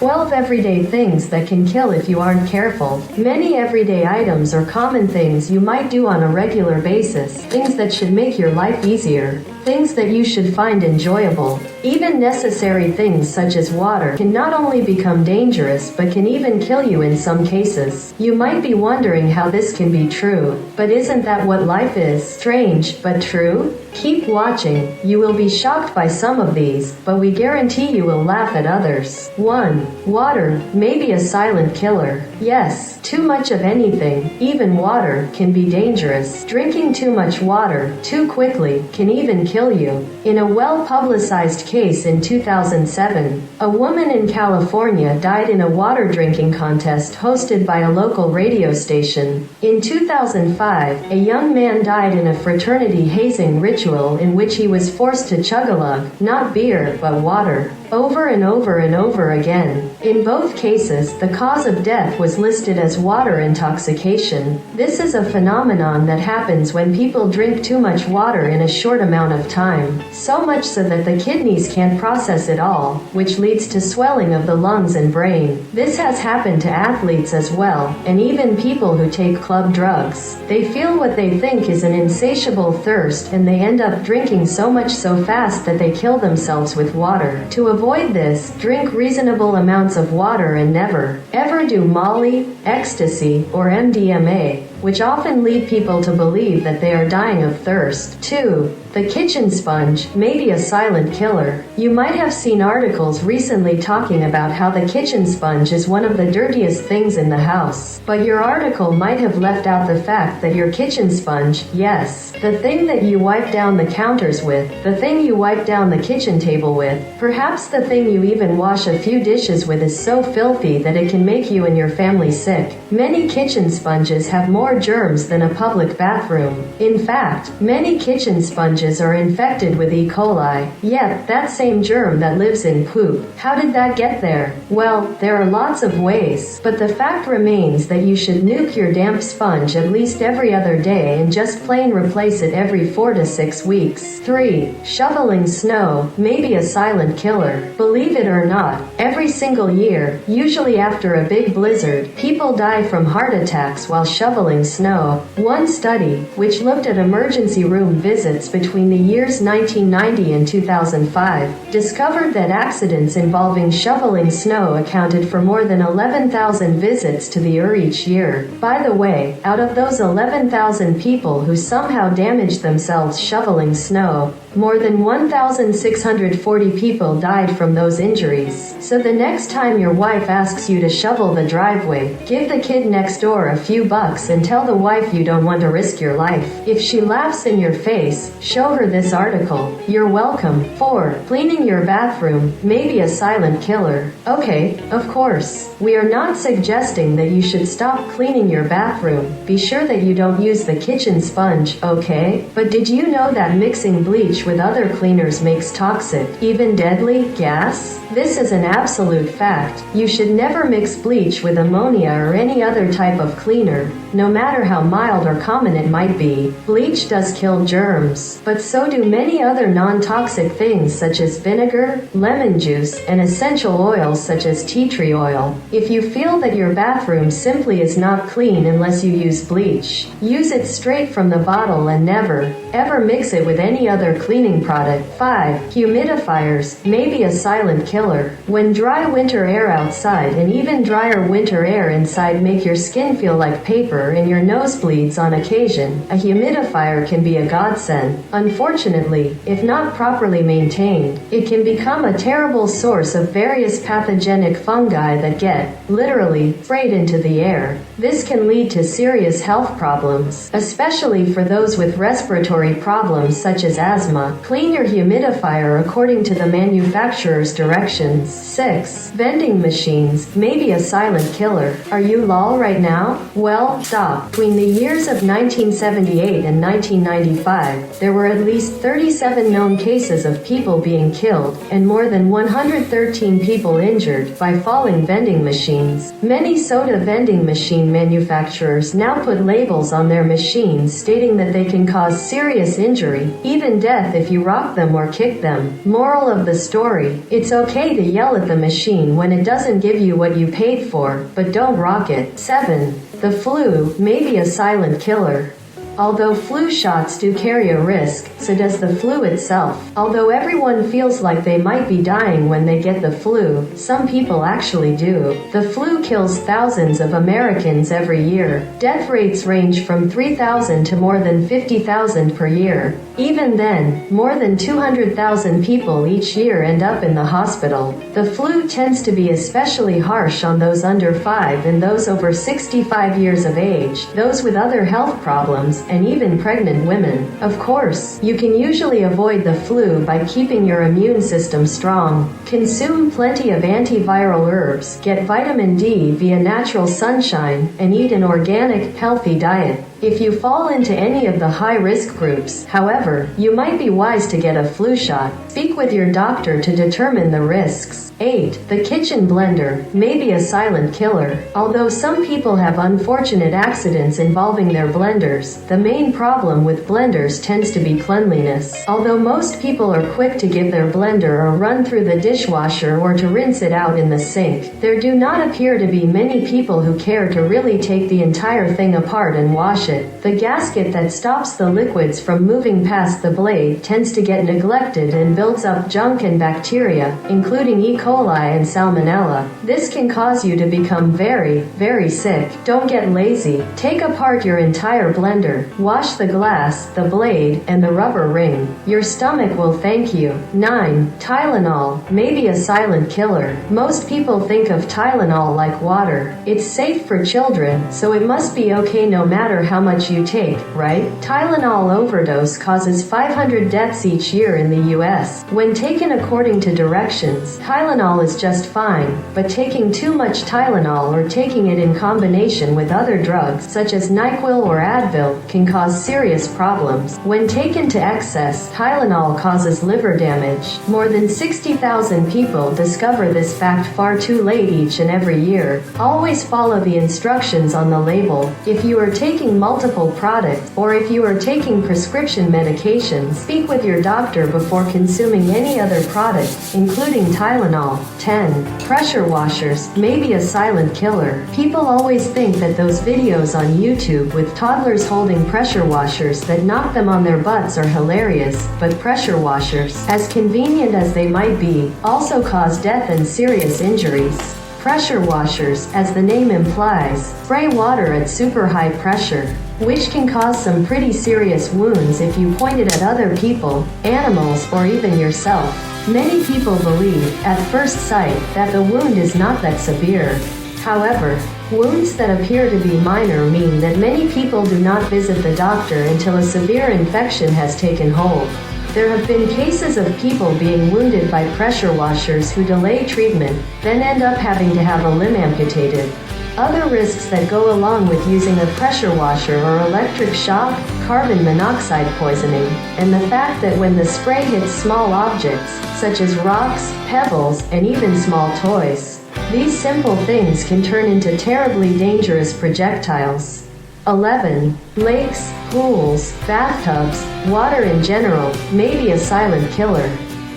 12 everyday things that can kill if you aren't careful. Many everyday items are common things you might do on a regular basis, things that should make your life easier, things that you should find enjoyable. Even necessary things such as water can not only become dangerous but can even kill you in some cases. You might be wondering how this can be true, but isn't that what life is? Strange, but true? Keep watching. You will be shocked by some of these, but we guarantee you will laugh at others. 1. Water may be a silent killer. Yes, too much of anything, even water, can be dangerous. Drinking too much water too quickly can even kill you. In a well-publicized case in 2007, a woman in California died in a water drinking contest hosted by a local radio station. In 2005, a young man died in a fraternity hazing ritual in which he was forced to chug a lug, not beer, but water, over and over and over again. In both cases, the cause of death was listed as water intoxication. This is a phenomenon that happens when people drink too much water in a short amount of time, so much so that the kidneys can't process it all, which leads to swelling of the lungs and brain. This has happened to athletes as well, and even people who take club drugs. They feel what they think is an insatiable thirst, and they end up drinking so much so fast that they kill themselves with water. To avoid this, drink reasonable amounts of water and never, ever do Molly, ecstasy, or MDMA, which often lead people to believe that they are dying of thirst. 2. The kitchen sponge may be a silent killer. You might have seen articles recently talking about how the kitchen sponge is one of the dirtiest things in the house. But your article might have left out the fact that your kitchen sponge, yes, the thing that you wipe down the counters with, the thing you wipe down the kitchen table with, perhaps the thing you even wash a few dishes with, is so filthy that it can make you and your family sick. Many kitchen sponges have more germs than a public bathroom. In fact, many kitchen sponges are infected with E. coli. Yet, that same germ that lives in poop. How did that get there? Well, there are lots of ways, but the fact remains that you should nuke your damp sponge at least every other day and just plain replace it every 4 to 6 weeks. 3. Shoveling snow may be a silent killer. Believe it or not, every single year, usually after a big blizzard, people die from heart attacks while shoveling snow. One study, which looked at emergency room visits between the years 1990 and 2005, discovered that accidents involving shoveling snow accounted for more than 11,000 visits to the ER each year. By the way, out of those 11,000 people who somehow damaged themselves shoveling snow, more than 1,640 people died from those injuries. So the next time your wife asks you to shovel the driveway, give the kid next door a few bucks and tell the wife you don't want to risk your life. If she laughs in your face, show her this article. You're welcome. 4. Cleaning your bathroom may be a silent killer. Okay, of course. We are not suggesting that you should stop cleaning your bathroom. Be sure that you don't use the kitchen sponge, okay? But did you know that mixing bleach with other cleaners makes toxic, even deadly, gas? This is an absolute fact. You should never mix bleach with ammonia or any other type of cleaner, no matter how mild or common it might be. Bleach does kill germs, but so do many other non-toxic things such as vinegar, lemon juice, and essential oils such as tea tree oil. If you feel that your bathroom simply is not clean unless you use bleach, use it straight from the bottle and never, ever mix it with any other cleaning product. 5. Humidifiers may be a silent killer. When dry winter air outside and even drier winter air inside make your skin feel like paper and your nose bleeds on occasion, a humidifier can be a godsend. Unfortunately, if not properly maintained, it can become a terrible source of various pathogenic fungi that get, literally, sprayed into the air. This can lead to serious health problems, especially for those with respiratory problems such as asthma. Clean your humidifier according to the manufacturer's directions. 6. Vending machines may be a silent killer. Are you lol right now? Well, stop. Between the years of 1978 and 1995, there were at least 37 known cases of people being killed and more than 113 people injured by falling vending machines. Many soda vending machine manufacturers now put labels on their machines stating that they can cause serious injury, even death, death if you rock them or kick them. Moral of the story: it's okay to yell at the machine when it doesn't give you what you paid for, but don't rock it. 7. The flu may be a silent killer. Although flu shots do carry a risk, so does the flu itself. Although everyone feels like they might be dying when they get the flu, some people actually do. The flu kills thousands of Americans every year. Death rates range from 3,000 to more than 50,000 per year. Even then, more than 200,000 people each year end up in the hospital. The flu tends to be especially harsh on those under 5 and those over 65 years of age, those with other health problems, and even pregnant women. Of course, you can usually avoid the flu by keeping your immune system strong. Consume plenty of antiviral herbs, get vitamin D via natural sunshine, and eat an organic, healthy diet. If you fall into any of the high-risk groups, however, you might be wise to get a flu shot. Speak with your doctor to determine the risks. 8. The kitchen blender may be a silent killer. Although some people have unfortunate accidents involving their blenders, the main problem with blenders tends to be cleanliness. Although most people are quick to give their blender a run through the dishwasher or to rinse it out in the sink, there do not appear to be many people who care to really take the entire thing apart and wash it. The gasket that stops the liquids from moving past the blade tends to get neglected and builds up junk and bacteria, including E. coli and salmonella. This can cause you to become very, very sick. Don't get lazy. Take apart your entire blender. Wash the glass, the blade, and the rubber ring. Your stomach will thank you. 9. Tylenol may be a silent killer. Most people think of Tylenol like water. It's safe for children, so it must be okay no matter how much you take, right? Tylenol overdose causes 500 deaths each year in the US. When taken according to directions, Tylenol is just fine, but taking too much Tylenol or taking it in combination with other drugs such as NyQuil or Advil can cause serious problems. When taken to excess, Tylenol causes liver damage. More than 60,000 people discover this fact far too late each and every year. Always follow the instructions on the label. If you are taking multiple products, or if you are taking prescription medications, speak with your doctor before consuming any other product, including Tylenol. 10. Pressure washers may be a silent killer. People always think that those videos on YouTube with toddlers holding pressure washers that knock them on their butts are hilarious, but pressure washers, as convenient as they might be, also cause death and serious injuries. Pressure washers, as the name implies, spray water at super high pressure, which can cause some pretty serious wounds if you point it at other people, animals, or even yourself. Many people believe, at first sight, that the wound is not that severe. However, wounds that appear to be minor mean that many people do not visit the doctor until a severe infection has taken hold. There have been cases of people being wounded by pressure washers who delay treatment, then end up having to have a limb amputated. Other risks that go along with using a pressure washer are electric shock, carbon monoxide poisoning, and the fact that when the spray hits small objects, such as rocks, pebbles, and even small toys, these simple things can turn into terribly dangerous projectiles. 11. Lakes, pools, bathtubs, water in general, may be a silent killer.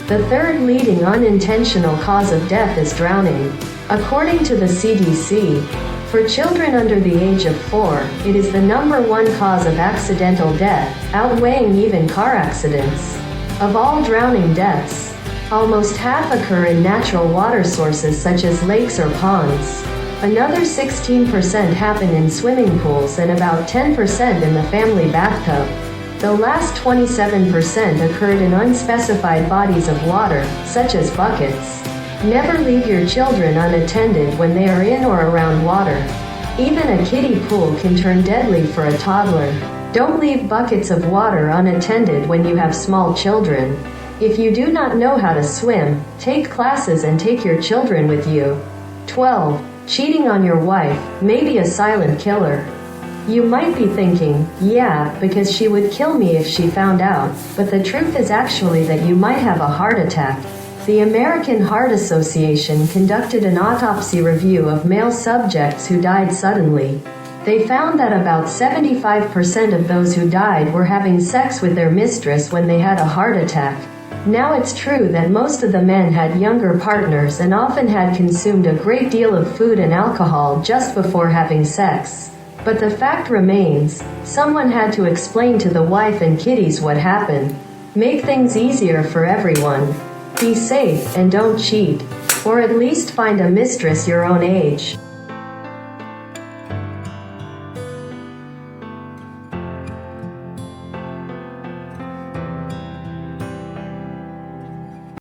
The third leading unintentional cause of death is drowning. According to the CDC, for children under the age of 4, it is the #1 cause of accidental death, outweighing even car accidents. Of all drowning deaths, almost half occur in natural water sources such as lakes or ponds. Another 16% happen in swimming pools and about 10% in the family bathtub. The last 27% occurred in unspecified bodies of water, such as buckets. Never leave your children unattended when they are in or around water. Even a kiddie pool can turn deadly for a toddler. Don't leave buckets of water unattended when you have small children. If you do not know how to swim, take classes and take your children with you. 12. Cheating on your wife may be a silent killer. You might be thinking, yeah, because she would kill me if she found out, but the truth is actually that you might have a heart attack. The American Heart Association conducted an autopsy review of male subjects who died suddenly. They found that about 75% of those who died were having sex with their mistress when they had a heart attack. Now it's true that most of the men had younger partners and often had consumed a great deal of food and alcohol just before having sex. But the fact remains, someone had to explain to the wife and kiddies what happened. Make things easier for everyone. Be safe and don't cheat. Or at least find a mistress your own age.